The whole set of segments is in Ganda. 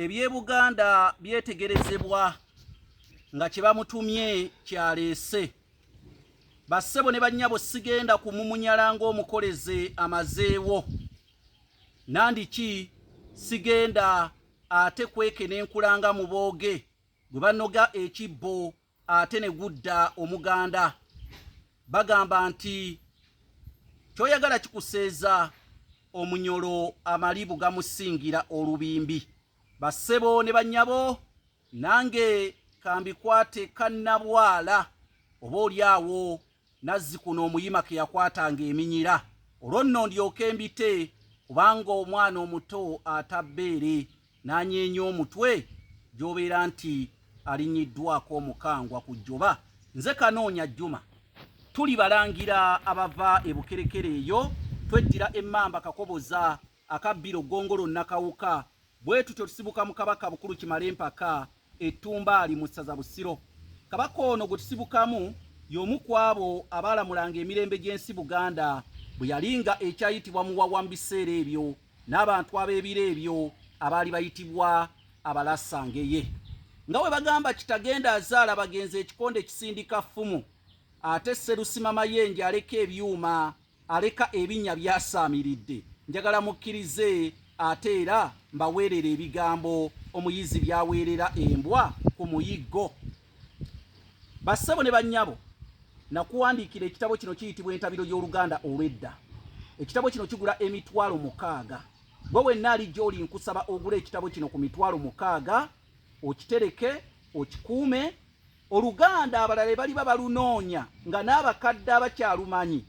ebyebuganda byetegerezebwa nga kye bamutumye kyaleese. Bassebo ne bannyabo sigenda kumumunyala ng'omukoleze amazeewo. Nandiki sigenda ate kwekenenkulanga mu booge gwe banoga ekibbo ate ne gudda omuganda. Bagamba nti kyoyagala kikuseeza omunyolo amalibu gamusingira olubimbi. Bassebo ne bannyabo nange kambikwate kannabwala oba oliawo nazzikuno omuyima ke yakwatanga eminyira olwo nno ndyoke mbite kubanga omwana omuto atabbeere n'anyeenya omutwe gy'obeera nti alinnyiddwako omukangwa ku jjoba. Nze Kanoonya Juma, tuli balangira abava e Bukerekere eyo, tweddira emmamba Kakoboza akabbiro Ggongolo Nakawuka, bwe tutyo tusibuka mu Kabaka Bukulu Kimale Mpaka Ettumbaali mu ssaza Busiro. Kabaka ono gwe tusibukamu y'omu ku abo abaalamulanga emirembe gy'ensi Buganda bwe yalinga ekyayitibwa Muwawa mu biseera ebyo n'abantu ab'ebiro ebyo abaali bayitibwa Abalasangeye. Nga bwe bagamba kitagenda azaala bagenzi ekikonde kisindika ffumu, ate Sserusima Mayenje aleka ebyuma, aleka ebinnya byasaamiridde. Njagala mukkirize ate era mbaweerera ebigambo omuyizi byaweerera embwa ku muyiggo. Bassebo ne bannyabo, nakuwandiikira ekitabo kino kiyitibwa Entabiro y'Oluganda olw'edda. Ekitabo kino kigula emitwalo 600. Gwe wenna ali gy'oli nkusaba ogula ekitabo kino ku mitwalo 600, okitereke, okikuume. Oluganda abalala bali babalunoonya nga n'abakadde abakyalumanyi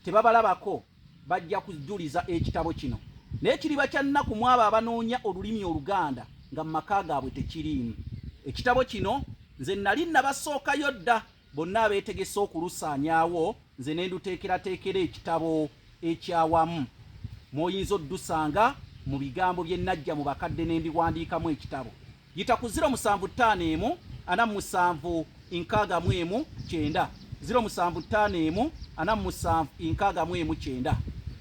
tebabalabako bajja kujuliza ekitabo kino. Naye kiriba kya nnaku mu abo abanoonya olulimi Oluganda nga mu maka gaabwe tekiriimu. Ekitabo kino nze nali nabasookayo dda, bonna abeetegese okulusaanyaawo nze ne nduteekerateekera ekitabo ekyawamu. Mw'oyinza oddusanga mu bigambo bye najja mu bakadde ne mbiwandiikamu ekitabo. Yita ku 075 47 61 9 075 47 61 9.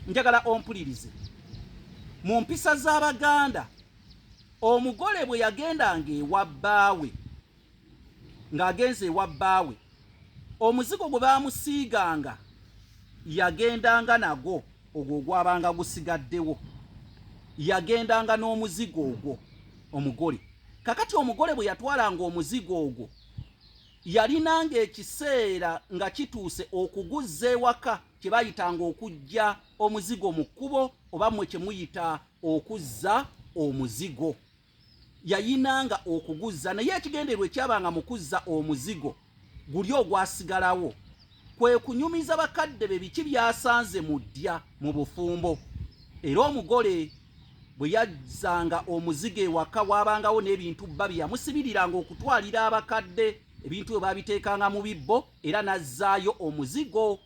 Njagala ompulirize. Mu mpisa z'Abaganda, omugole bwe yagendanga ewa bbaawe ng'agenze ewa bbaawe, omuzigo gwe baamusiiganga yagendanga nagwo ogwo gwabanga gusigaddewo. Yagendanga n'omuzigo ogwo omugole. Kakati omugole bwe yatwalanga omuzigo ogwo yalinanga ekiseera nga kituuse okuguzza ewaka, kye bayitanga okujja omuzigo mu kkubo oba mmwe kye muyita okuzza omuzigo. Yayinanga okuguzza, naye ekigenderwa ekyabanga mu kuzza omuzigo guli ogwasigalawo kwe kunyumiza bakadde be biki byasanze mu ddya mu bufumbo. Era omugole bwe yazzanga omuzigo ewaka waabangawo n'ebintu bba bye yamusibiriranga okutwalira abakadde. Ebintu bwe babiteekanga mu bibbo era n'azzaayo omuzigo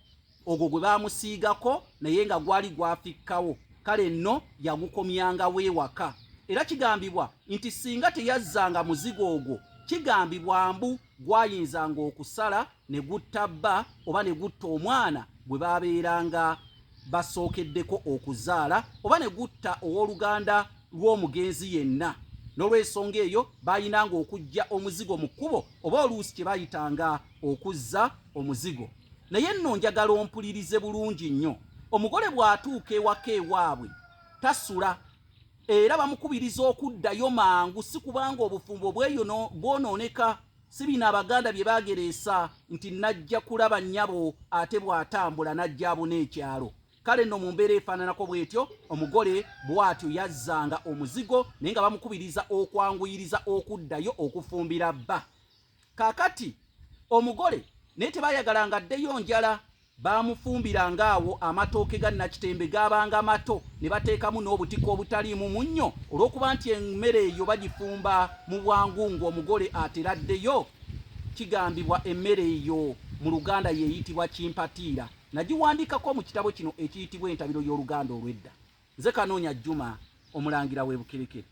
ogwo gwe baamusiigako naye nga gwali gwafikkawo. Kale nno yagukomyangawo ewaka. Era kigambibwa nti singa teyazzanga muzigo ogwo, kigambibwa mbu gwayinzanga okusala ne gutta bba oba ne gutta omwana bwe baabeeranga basookeddeko okuzaala oba ne gutta ow'oluganda lw'omugenzi yenna. N'olw'ensonga eyo baayinanga okujja omuzigo mu kkubo oba oluusi kye baayitanga okuzza omuzigo. Naye nno njagala ompulirize bulungi nnyo. Omugole bw'atuuka ewaka ewaabwe tasula, era bamukubiriza okuddayo mangu, si kubanga obufumbo bwonooneka. Si bino Abaganda bye baagereesa nti najja kulaba nnyabo ate bw'atambula najja abuna ekyalo. Kale nno mu mbeera efaananako bw'etyo omugole bw'atyo yazzanga omuzigo naye nga bamukubiriza okwanguyiriza okuddayo okufumbira bba. Kaakati omugole naye tebayagalanga addeyo njala, baamufumbiranga awo amatooke ga Nakitembe gaabanga mato ne bateekamu n'obutiko obutaliimu munnyo olw'okuba nti emmere eyo bagifumba mu bwangu ng'omugole ateraddeyo. Kigambibwa emmere eyo mu Luganda yeeyitibwa kimpatiira. Nagiwandiikako mu kitabo kino ekiyitibwa Entabiro y'Oluganda olw'edda. Nze Kanoonya Juma, omulangira w'e Bukerekere.